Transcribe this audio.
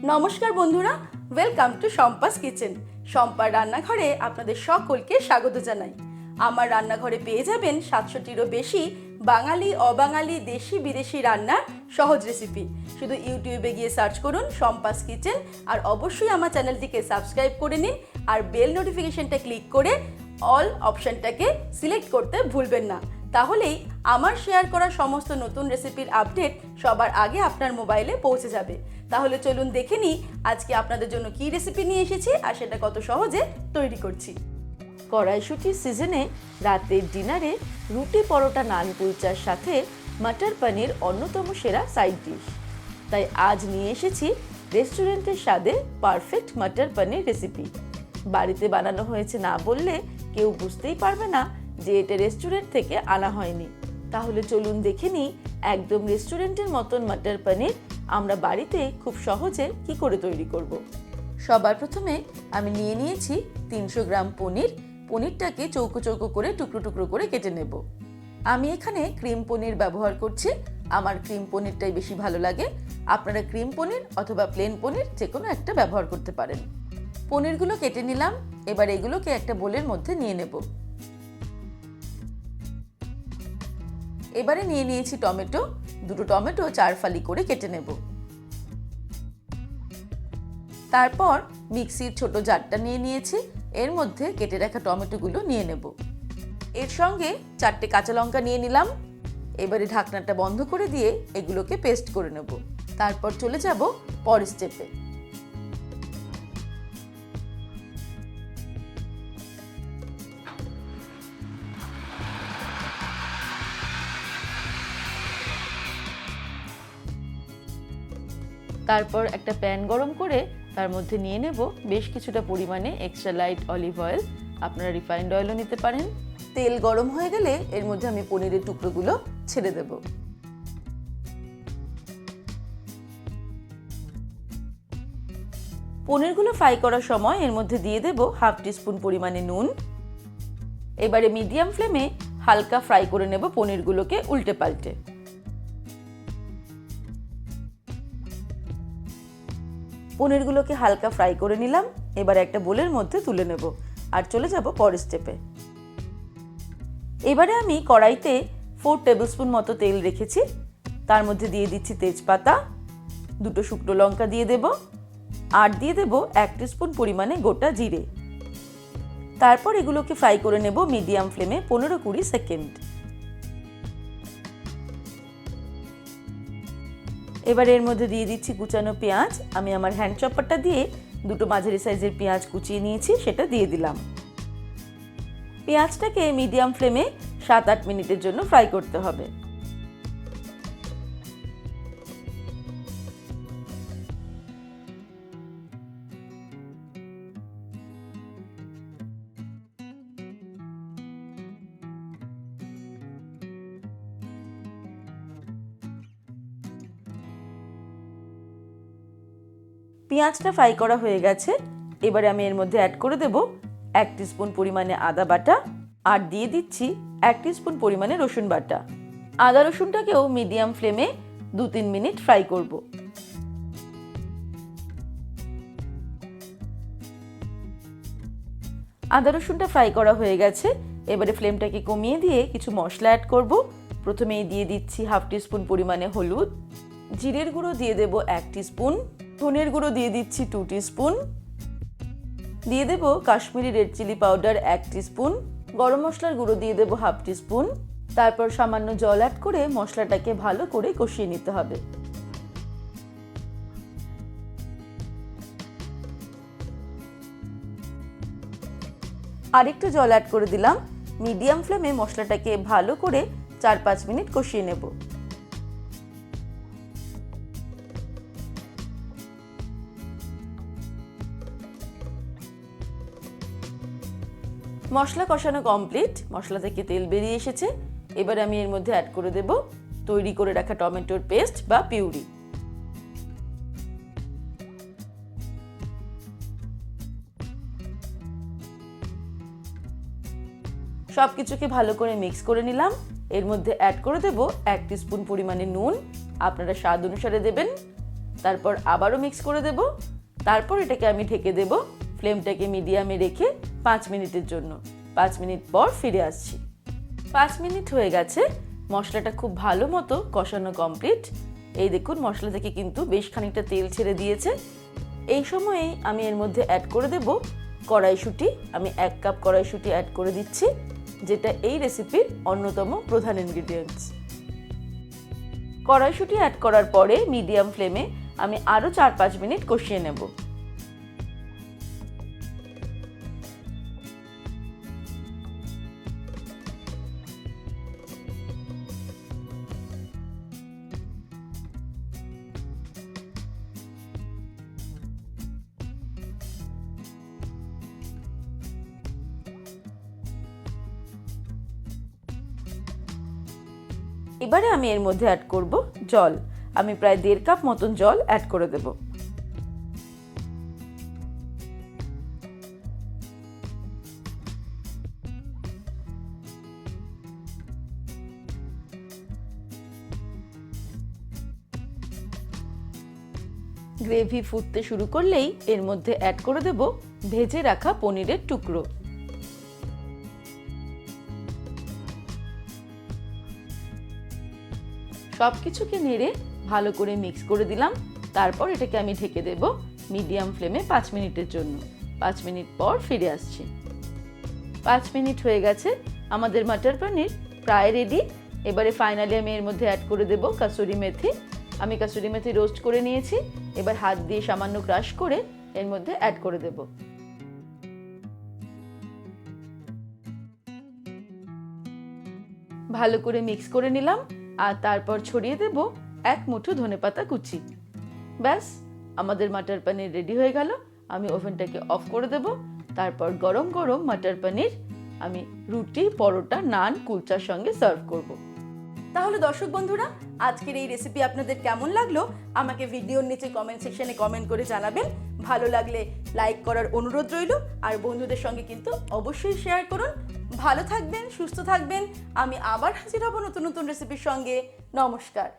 নমস্কার বন্ধুরা, welcome to Shampa's kitchen. শম্পার রান্নাঘরে আপনাদের সকলকে স্বাগত জানাই। আমার রান্নাঘরে পেয়ে যাবেন 700টিরও বেশি বাঙালি, অবাঙালি, দেশি বিদেশি রান্নার সহজ রেসিপি। শুধু ইউটিউবে গিয়ে সার্চ করুন শম্পাস কিচেন, আর অবশ্যই আমার চ্যানেলটিকে সাবস্ক্রাইব করে নিন, আর বেল নোটিফিকেশনটা ক্লিক করে অল অপশনটাকে সিলেক্ট করতে ভুলবেন না। তাহলেই আমার শেয়ার করা সমস্ত নতুন রেসিপির আপডেট সবার আগে আপনার মোবাইলে পৌঁছে যাবে। তাহলে চলুন দেখে নিই আজকে আপনাদের জন্য কী রেসিপি নিয়ে এসেছি আর সেটা কত সহজে তৈরি করছি। কড়াইশুটির সিজনে রাতের ডিনারে রুটি, পরোটা, নান, কুলচার সাথে মাটার পনির অন্যতম সেরা সাইড ডিশ। তাই আজ নিয়ে এসেছি রেস্টুরেন্টের স্বাদে পারফেক্ট মাটার পনির রেসিপি। বাড়িতে বানানো হয়েছে না বললে কেউ বুঝতেই পারবে না যে এটা রেস্টুরেন্ট থেকে আনা হয়নি। তাহলে চলুন দেখে নিই একদম রেস্টুরেন্টের মতন মাটার পনির আমরা বাড়িতে খুব সহজে কি করে তৈরি করব। সবার প্রথমে আমি নিয়ে নিয়েছি 300 গ্রাম পনির। পনিরটাকে চৌকো চৌকো করে টুকরো টুকরো করে কেটে নেব। আমি এখানে ক্রিম পনির ব্যবহার করছি, আমার ক্রিম পনিরটাই বেশি ভালো লাগে। আপনারা ক্রিম পনির অথবা প্লেন পনির যে কোনো একটা ব্যবহার করতে পারেন। পনিরগুলো কেটে নিলাম, এবার এগুলোকে একটা বোলের মধ্যে নিয়ে নেব। এবারে নিয়ে নিয়েছি টমেটো, দুটো টমেটো 4 ফালি করে কেটে নেব। তারপর মিক্সির ছোট জারটা নিয়ে নিয়েছি, এর মধ্যে কেটে রাখা টমেটোগুলো নিয়ে নেব। এর সঙ্গে 4টে কাঁচা লঙ্কা নিয়ে নিলাম। এবারে ঢাকনাটা বন্ধ করে দিয়ে এগুলোকে পেস্ট করে নেব। তারপর চলে যাব পরের স্টেপে। তারপর একটা প্যান গরম করে তার মধ্যে নিয়ে নেব বেশ কিছুটা পরিমাণে এক্সট্রা লাইট অলিভ অয়েল। আপনারা রিফাইন্ড অয়েলও নিতে পারেন। তেল গরম হয়ে গেলে এর মধ্যে আমি পনিরের টুকরোগুলো ছেড়ে দেব। পনিরগুলো ফ্রাই করার সময় এর মধ্যে দিয়ে দেব হাফ টিস্পুন পরিমাণে নুন। এবারে মিডিয়াম ফ্লেমে হালকা ফ্রাই করে নেব পনিরগুলোকে উল্টে পাল্টে। পনিরগুলোকে হালকা ফ্রাই করে নিলাম, এবার একটা বোলের মধ্যে তুলে নেব আর চলে যাব পরের স্টেপে। এবারে আমি কড়াইতে 4 টেবিলস্পুন মতো তেল রেখেছি, তার মধ্যে দিয়ে দিচ্ছি তেজপাতা, দুটো শুকনো লঙ্কা দিয়ে দেব, আর দিয়ে দেব 1 টিস্পুন পরিমাণে গোটা জিরে। তারপর এগুলোকে ফ্রাই করে নেব মিডিয়াম ফ্লেমে 15-20 সেকেন্ড। এবার এর মধ্যে দিয়ে দিচ্ছি কুচানো পেঁয়াজ। আমি আমার হ্যান্ড চপারটা দিয়ে দুটো মাঝারি সাইজের পেঁয়াজ কুচিয়ে নিয়েছি, সেটা দিয়ে দিলাম। পেঁয়াজটাকে মিডিয়াম ফ্লেমে 7-8 মিনিটের জন্য ফ্রাই করতে হবে। পেঁয়াজটা ফ্রাই করা হয়ে গেছে, এবারে আমি এর মধ্যে অ্যাড করে দেব 1 টিস্পুন পরিমাণে আদা বাটা, আর দিয়ে দিচ্ছি 1 টিস্পুন পরিমাণে রসুন বাটা। আদা রসুনটাকেও মিডিয়াম ফ্লেমে 2-3 মিনিট ফ্রাই করব। আদা রসুনটা ফ্রাই করা হয়ে গেছে, এবারে ফ্লেমটাকে কমিয়ে দিয়ে কিছু মশলা অ্যাড করব। প্রথমেই দিয়ে দিচ্ছি হাফ টিস্পুন পরিমাণে হলুদ, জিরের গুঁড়ো দিয়ে দেব 1 টিস্পুন, ধনের গুঁড়ো দিয়ে দিচ্ছি 2 টিস্পুন, দিয়ে দেব Kashmiri red chilli powder 1 teaspoon, গরম মশলার গুঁড়ো দিয়ে দেব হাফ টিস্পুন। তারপর সামান্য জল অ্যাড করে মশলাটাকে ভালো করে কষিয়ে নিতে হবে। আরেকটু জল অ্যাড করে দিলাম। মিডিয়াম ফ্লেমে মশলাটাকে ভালো করে 4-5 মিনিট কষিয়ে নেব। মশলা কষানো কমপ্লিট, মশলা থেকে তেল বেরিয়ে এসেছে। এবার আমি এর মধ্যে অ্যাড করে দেব তৈরি করে রাখা টমেটোর পেস্ট বা পিউরি। সবকিছুকে ভালো করে মিক্স করে নিলাম। এর মধ্যে অ্যাড করে দেব 1 টিস্পুন পরিমাণে নুন, আপনারা স্বাদ অনুসারে দেবেন। তারপর আবারও মিক্স করে দেব। তারপর এটাকে আমি ঢেকে দেব ফ্লেমটাকে মিডিয়ামে রেখে 5 মিনিটের জন্য। 5 মিনিট পর ফিরে আসছি। 5 মিনিট হয়ে গেছে, মশলাটা খুব ভালো মতো কষানো কমপ্লিট। এই দেখুন মশলা থেকে কিন্তু বেশ খানিকটা তেল ছেড়ে দিয়েছে। এই সময়েই আমি এর মধ্যে অ্যাড করে দেব কড়াইশুঁটি। আমি 1 কাপ কড়াইশুঁটি অ্যাড করে দিচ্ছি, যেটা এই রেসিপির অন্যতম প্রধান ইনগ্রিডিয়েন্টস। কড়াইশুঁটি অ্যাড করার পরে মিডিয়াম ফ্লেমে আমি আরও 4-5 মিনিট কষিয়ে নেব। এবারে আমি এর মধ্যে অ্যাড করব জল। আমি প্রায় 1.5 কাপ মতন জল অ্যাড করে দেব। গ্রেভি ফুটতে শুরু করলেই এর মধ্যে অ্যাড করে দেব ভেজে রাখা পনিরের টুকরো। সব কিছুকে নেড়ে ভালো করে মিক্স করে দিলাম। তারপর এটাকে আমি ঢেকে দেব মিডিয়াম ফ্লেমে 5 মিনিটের জন্য। 5 মিনিট পর ফিরে আসছি। 5 মিনিট হয়ে গেছে, আমাদের মটর পনির প্রায় রেডি। এবারে ফাইনালি আমি এর মধ্যে অ্যাড করে দেব কাসুরি মেথি। আমি কাসুরি মেথি রোস্ট করে নিয়েছি, এবার হাত দিয়ে সামান্য ক্রাশ করে এর মধ্যে অ্যাড করে দেব। ভালো করে মিক্স করে নিলাম আর তারপর ছড়িয়ে দেব 1 মুঠো ধনেপাতা কুচি। ব্যাস, আমাদের মটর পনির রেডি হয়ে গেল। আমি ওভেনটাকে অফ করে দেব। তারপর গরম গরম মটর পনির আমি রুটি, পরোটা, নান, কুলচার সঙ্গে সার্ভ করব। তাহলে দর্শক বন্ধুরা, আজকের এই রেসিপি আপনাদের কেমন লাগলো আমাকে ভিডিওর নিচে কমেন্ট সেকশনে কমেন্ট করে জানাবেন। ভালো লাগলে লাইক করার অনুরোধ রইল, আর বন্ধুদের সঙ্গে কিন্তু অবশ্যই শেয়ার করুন। ভালো থাকবেন, সুস্থ থাকবেন। আমি আবার হাজির হব নতুন নতুন রেসিপির সঙ্গে। নমস্কার।